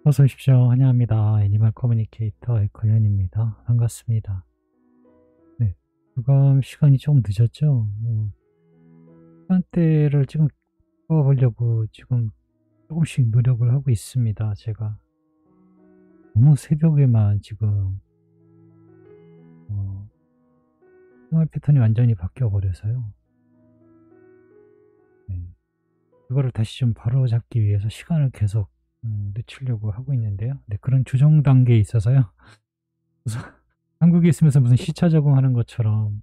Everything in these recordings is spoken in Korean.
어서 오십시오. 환영합니다. 애니멀 커뮤니케이터 에코현입니다. 반갑습니다. 네. 교감 시간이 조금 늦었죠? 시간대를 지금 바꿔보려고 지금 조금씩 노력을 하고 있습니다. 제가 너무 새벽에만 지금 어, 생활 패턴이 완전히 바뀌어 버려서요. 네. 그거를 다시 좀 바로잡기 위해서 시간을 계속 늦추려고 하고 있는데요. 네, 그런 조정 단계에 있어서요. 무슨 한국에 있으면서 무슨 시차 적응하는 것처럼,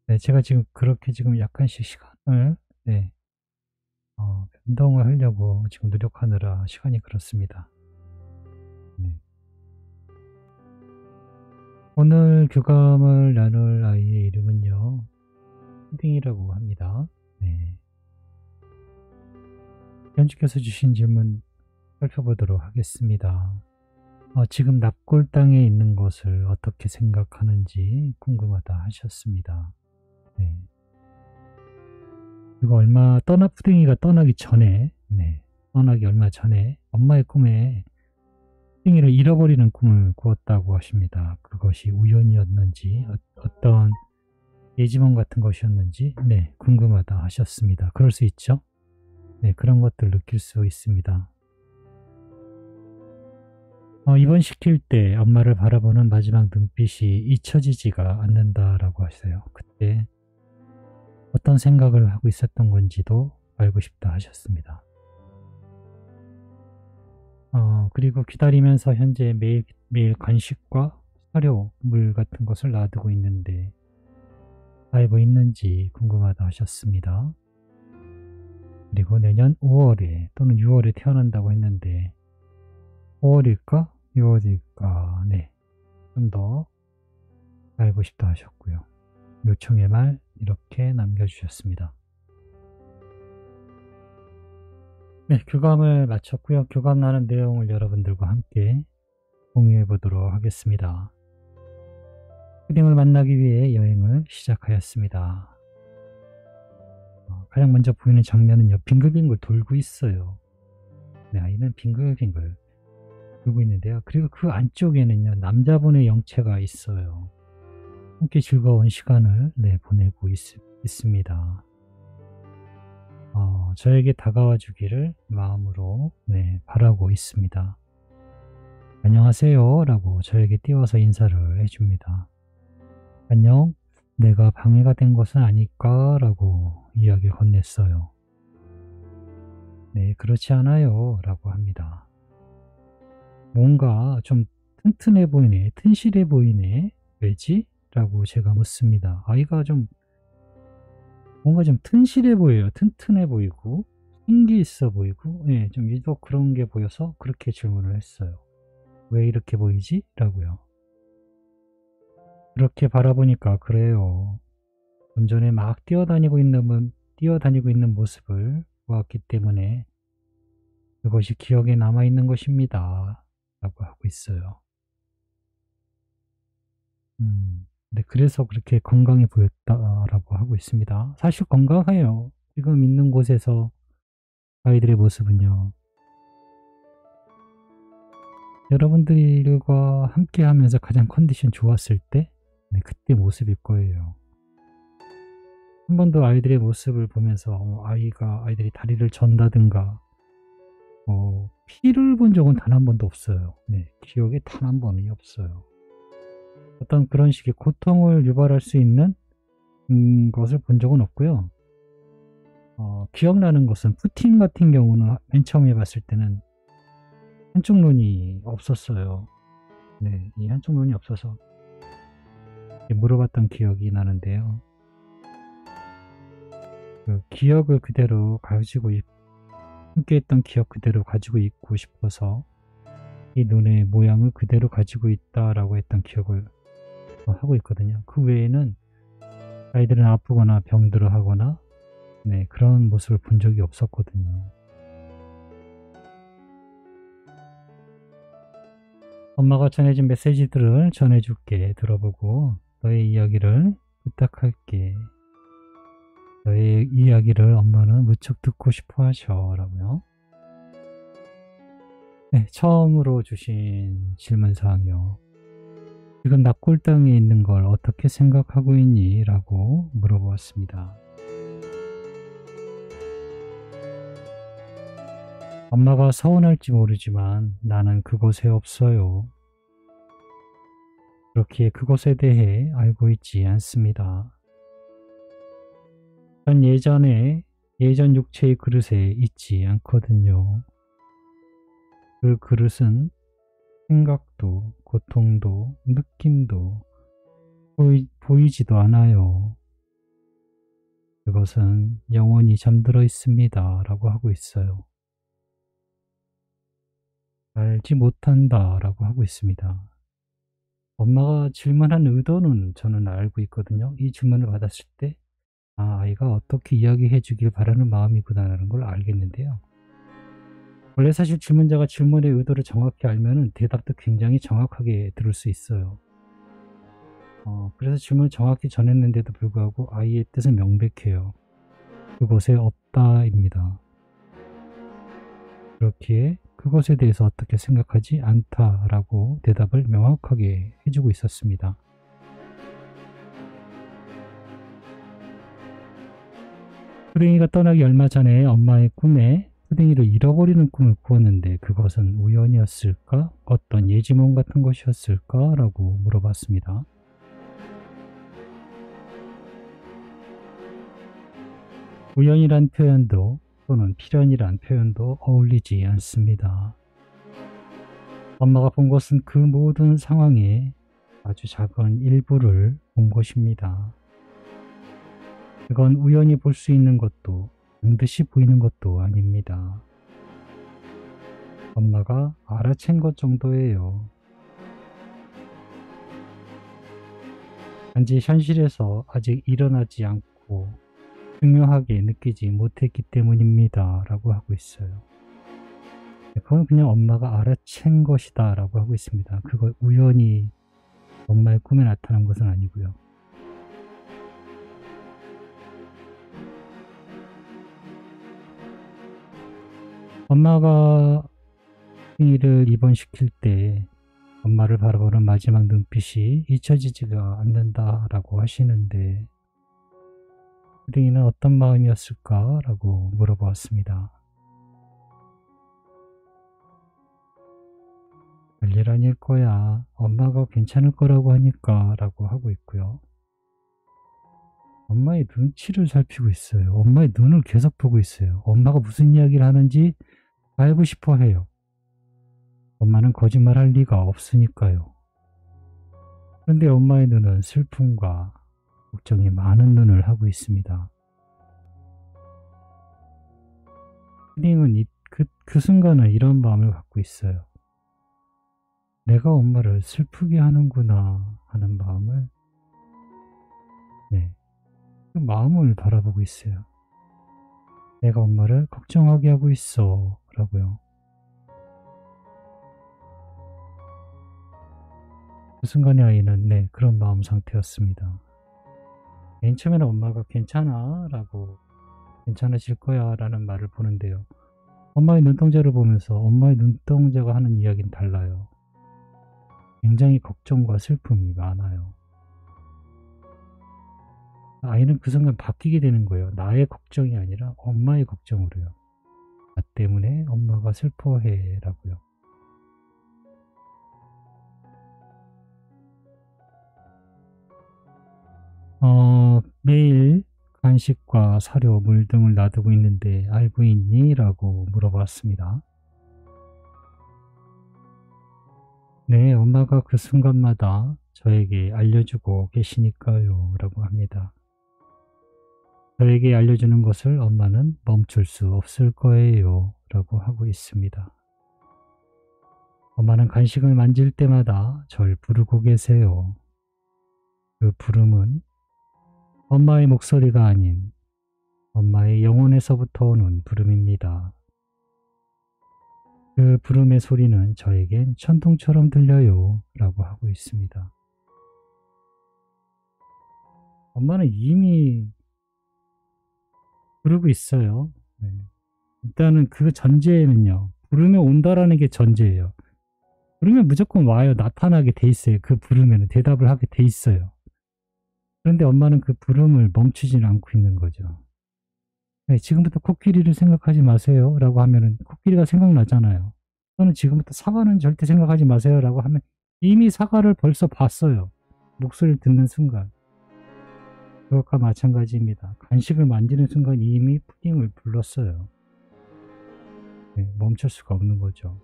네, 제가 지금 그렇게 지금 약간씩 시간을, 네, 변동을 하려고 지금 노력하느라 시간이 그렇습니다. 네. 오늘 교감을 나눌 아이의 이름은요, 푸딩이라고 합니다. 네. 현주께서 주신 질문 살펴보도록 하겠습니다. 지금 납골 땅에 있는 것을 어떻게 생각하는지 궁금하다 하셨습니다. 네. 그리고 푸딩이가 떠나기 전에, 네, 떠나기 얼마 전에 엄마의 꿈에 푸딩이를 잃어버리는 꿈을 꾸었다고 하십니다. 그것이 우연이었는지 어떤 예지몽 같은 것이었는지, 네, 궁금하다 하셨습니다. 그럴 수 있죠? 네, 그런 것들 느낄 수 있습니다. 입원시킬 때 엄마를 바라보는 마지막 눈빛이 잊혀지지가 않는다라고 하세요. 그때 어떤 생각을 하고 있었던 건지도 알고 싶다 하셨습니다. 그리고 기다리면서 현재 매일 간식과 사료, 물 같은 것을 놔두고 있는데 알고 있는지 궁금하다 하셨습니다. 그리고 내년 5월에 또는 6월에 태어난다고 했는데 5월일까? 6월일까? 네, 좀 더 알고 싶다 하셨고요. 요청의 말 이렇게 남겨주셨습니다. 네, 교감을 마쳤고요. 교감 나눈 내용을 여러분들과 함께 공유해 보도록 하겠습니다. 푸딩을 만나기 위해 여행을 시작하였습니다. 가장 먼저 보이는 장면은요, 빙글빙글 돌고 있어요. 네, 아이는 빙글빙글 돌고 있는데요. 그리고 그 안쪽에는요, 남자분의 영체가 있어요. 함께 즐거운 시간을, 네, 보내고 있습니다. 저에게 다가와 주기를 마음으로, 네, 바라고 있습니다. 안녕하세요 라고 저에게 띄워서 인사를 해줍니다. 안녕, 내가 방해가 된 것은 아닐까 라고 이야기 건넸어요. 네, 그렇지 않아요 라고 합니다. 뭔가 좀 튼튼해 보이네, 튼실해 보이네, 왜지? 라고 제가 묻습니다. 아이가 뭔가 좀 튼실해 보여요. 튼튼해 보이고 힘기 있어 보이고, 예, 좀 유독 그런 게 보여서 그렇게 질문을 했어요. 왜 이렇게 보이지? 라고요. 그렇게 바라보니까 그래요. 좀 전에 막 뛰어다니고 있는 모습을 보았기 때문에 그것이 기억에 남아있는 것입니다. 라고 하고 있어요. 네, 그래서 그렇게 건강해 보였다라고 하고 있습니다. 사실 건강해요. 지금 있는 곳에서 아이들의 모습은요, 여러분들과 함께 하면서 가장 컨디션 좋았을 때, 네, 그때 모습일 거예요. 한 번도 아이들의 모습을 보면서 아이들이 다리를 전다든가 피를 본 적은 단 한 번도 없어요. 네, 기억에 단 한 번이 없어요. 어떤 그런 식의 고통을 유발할 수 있는 것을 본 적은 없고요. 기억나는 것은 푸틴 같은 경우는 맨 처음 해봤을 때는 한쪽 눈이 없었어요. 네, 이 한쪽 눈이 없어서 물어봤던 기억이 나는데요. 그 기억을 그대로 함께했던 기억 그대로 가지고 있고 싶어서 이 눈의 모양을 그대로 가지고 있다라고 했던 기억을 하고 있거든요. 그 외에는 아이들은 아프거나 병들어 하거나, 네, 그런 모습을 본 적이 없었거든요. 엄마가 전해준 메시지들을 전해줄게. 들어보고 너의 이야기를 부탁할게. 너의 이야기를 엄마는 무척 듣고 싶어 하셔 라고요. 네, 처음으로 주신 질문 사항이요. 지금 나 꼴등에 있는 걸 어떻게 생각하고 있니? 라고 물어보았습니다. 엄마가 서운할지 모르지만 나는 그곳에 없어요. 그렇기에 그곳에 대해 알고 있지 않습니다. 전 예전 육체의 그릇에 있지 않거든요. 그 그릇은 생각도, 고통도, 느낌도 보이지도 않아요. 그것은 영원히 잠들어 있습니다. 라고 하고 있어요. 알지 못한다. 라고 하고 있습니다. 엄마가 질문한 의도는 저는 알고 있거든요. 이 질문을 받았을 때, 아이가 어떻게 이야기해 주길 바라는 마음이구나라는 걸 알겠는데요. 원래 사실 질문자가 질문의 의도를 정확히 알면은 대답도 굉장히 정확하게 들을 수 있어요. 그래서 질문을 정확히 전했는데도 불구하고 아이의 뜻은 명백해요. 그곳에 없다입니다. 그렇기에 그것에 대해서 어떻게 생각하지 않다라고 대답을 명확하게 해주고 있었습니다. 푸딩이가 떠나기 얼마 전에 엄마의 꿈에 푸딩이를 잃어버리는 꿈을 꾸었는데 그것은 우연이었을까? 어떤 예지몽 같은 것이었을까? 라고 물어봤습니다. 우연이란 표현도 또는 필연이란 표현도 어울리지 않습니다. 엄마가 본 것은 그 모든 상황의 아주 작은 일부를 본 것입니다. 그건 우연히 볼 수 있는 것도 반드시 보이는 것도 아닙니다. 엄마가 알아챈 것 정도예요. 단지 현실에서 아직 일어나지 않고 중요하게 느끼지 못했기 때문입니다. 라고 하고 있어요. 그건 그냥 엄마가 알아챈 것이다 라고 하고 있습니다. 그걸 우연히 엄마의 꿈에 나타난 것은 아니고요. 엄마가 푸딩이를 입원시킬 때 엄마를 바라보는 마지막 눈빛이 잊혀지지가 않는다라고 하시는데 푸딩이는 어떤 마음이었을까라고 물어보았습니다. 별일 아닐 거야. 엄마가 괜찮을 거라고 하니까 라고 하고 있고요. 엄마의 눈치를 살피고 있어요. 엄마의 눈을 계속 보고 있어요. 엄마가 무슨 이야기를 하는지 알고 싶어 해요. 엄마는 거짓말할 리가 없으니까요. 그런데 엄마의 눈은 슬픔과 걱정이 많은 눈을 하고 있습니다. 푸딩은 그 순간은 이런 마음을 갖고 있어요. 내가 엄마를 슬프게 하는구나 하는 마음을 그 마음을 바라보고 있어요. 내가 엄마를 걱정하게 하고 있어 라고요. 그 순간의 아이는 그런 마음 상태였습니다. 맨 처음에는 엄마가 괜찮아 라고 괜찮아질 거야 라는 말을 보는데요. 엄마의 눈동자를 보면서 엄마의 눈동자가 하는 이야기는 달라요. 굉장히 걱정과 슬픔이 많아요. 아이는 그 순간 바뀌게 되는 거예요. 나의 걱정이 아니라 엄마의 걱정으로요. 나 때문에 엄마가 슬퍼해 라고요. 매일 간식과 사료, 물 등을 놔두고 있는데 알고 있니? 라고 물어봤습니다. 네, 엄마가 그 순간마다 저에게 알려주고 계시니까요. 라고 합니다. 저에게 알려주는 것을 엄마는 멈출 수 없을 거예요. 라고 하고 있습니다. 엄마는 간식을 만질 때마다 절 부르고 계세요. 그 부름은 엄마의 목소리가 아닌 엄마의 영혼에서부터 오는 부름입니다. 그 부름의 소리는 저에겐 천둥처럼 들려요. 라고 하고 있습니다. 엄마는 이미 부르고 있어요. 일단은 그 전제에는요. 부르면 온다라는 게 전제예요. 부르면 무조건 와요. 나타나게 돼 있어요. 그 부르면 대답을 하게 돼 있어요. 그런데 엄마는 그 부름을 멈추지는 않고 있는 거죠. 네, 지금부터 코끼리를 생각하지 마세요 라고 하면은 코끼리가 생각나잖아요. 저는 지금부터 사과는 절대 생각하지 마세요 라고 하면 이미 사과를 벌써 봤어요. 목소리를 듣는 순간. 그것과 마찬가지입니다. 간식을 만지는 순간 이미 푸딩을 불렀어요. 네, 멈출 수가 없는 거죠.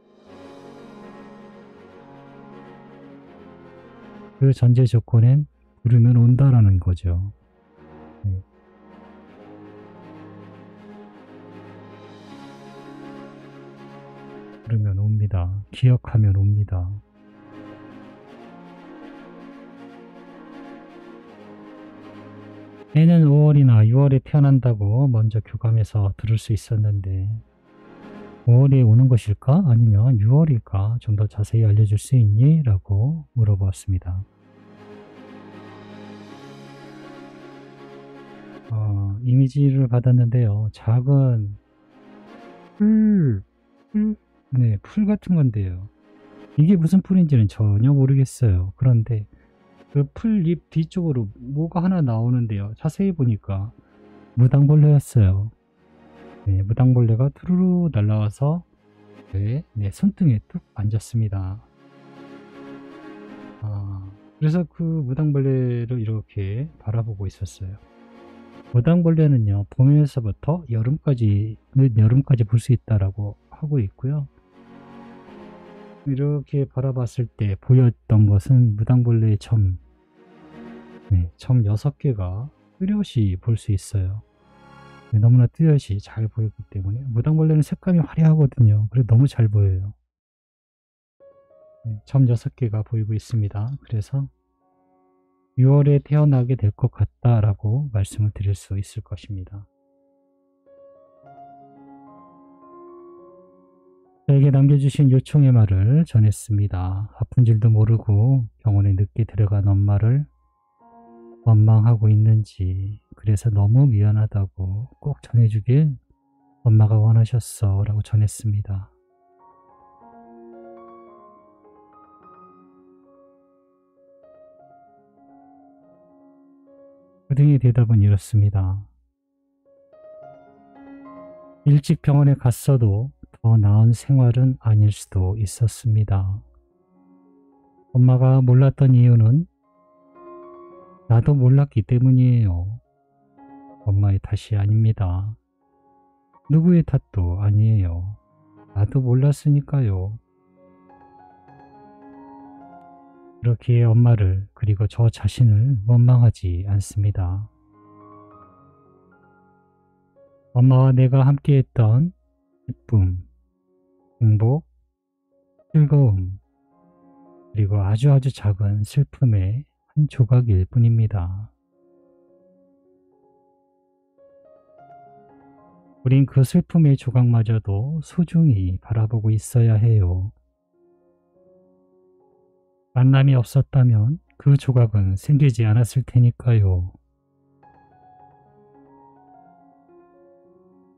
그 전제 조건엔 부르면 온다라는 거죠. 네. 부르면 옵니다. 기억하면 옵니다. 애는 5월이나 6월에 태어난다고 먼저 교감해서 들을 수 있었는데 5월에 오는 것일까? 아니면 6월일까? 좀 더 자세히 알려줄 수 있니? 라고 물어보았습니다. 이미지를 받았는데요. 작은 풀 같은 건데요. 이게 무슨 풀인지는 전혀 모르겠어요. 그런데 그 풀잎 뒤쪽으로 뭐가 하나 나오는데요. 자세히 보니까 무당벌레였어요. 네, 무당벌레가 투루루 날라와서 손등에 뚝 앉았습니다. 그래서 그 무당벌레를 이렇게 바라보고 있었어요. 무당벌레는요, 봄에서부터 여름까지, 늦 여름까지 볼 수 있다라고 하고 있고요. 이렇게 바라봤을 때 보였던 것은 무당벌레의 점 6개가 뚜렷이 볼 수 있어요. 너무나 뚜렷이 잘 보이기 때문에 무당벌레는 색감이 화려하거든요. 그래서 너무 잘 보여요. 점 6개가 보이고 있습니다. 그래서 6월에 태어나게 될 것 같다라고 말씀을 드릴 수 있을 것입니다. 저에게 남겨주신 요청의 말을 전했습니다. 아픈 줄도 모르고 병원에 늦게 들어간 엄마를 원망하고 있는지, 그래서 너무 미안하다고 꼭 전해주길 엄마가 원하셨어 라고 전했습니다. 부등의 대답은 이렇습니다. 일찍 병원에 갔어도 더 나은 생활은 아닐 수도 있었습니다. 엄마가 몰랐던 이유는 나도 몰랐기 때문이에요. 엄마의 탓이 아닙니다. 누구의 탓도 아니에요. 나도 몰랐으니까요. 그렇게 엄마를 그리고 저 자신을 원망하지 않습니다. 엄마와 내가 함께했던 기쁨, 행복, 즐거움, 그리고 아주 작은 슬픔의 한 조각일 뿐입니다. 우린 그 슬픔의 조각마저도 소중히 바라보고 있어야 해요. 만남이 없었다면 그 조각은 생기지 않았을 테니까요.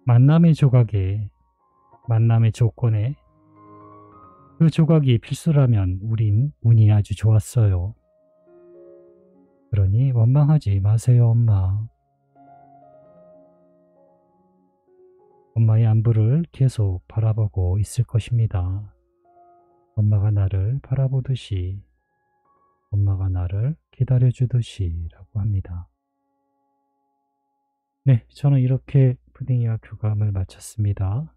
만남의 조각에, 만남의 조건에 그 조각이 필수라면 우린 운이 아주 좋았어요. 그러니 원망하지 마세요, 엄마. 엄마의 안부를 계속 바라보고 있을 것입니다. 엄마가 나를 바라보듯이, 엄마가 나를 기다려주듯이 라고 합니다. 네, 저는 이렇게 푸딩이와 교감을 마쳤습니다.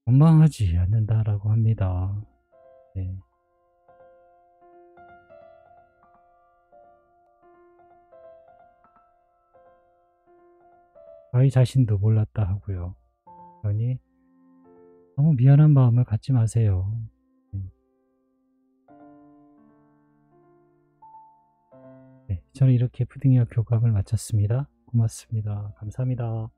원망하지 않는다라고 합니다. 네. 아이 자신도 몰랐다 하고요. 그러니 너무 미안한 마음을 갖지 마세요. 네, 저는 이렇게 푸딩이와 교감을 마쳤습니다. 고맙습니다. 감사합니다.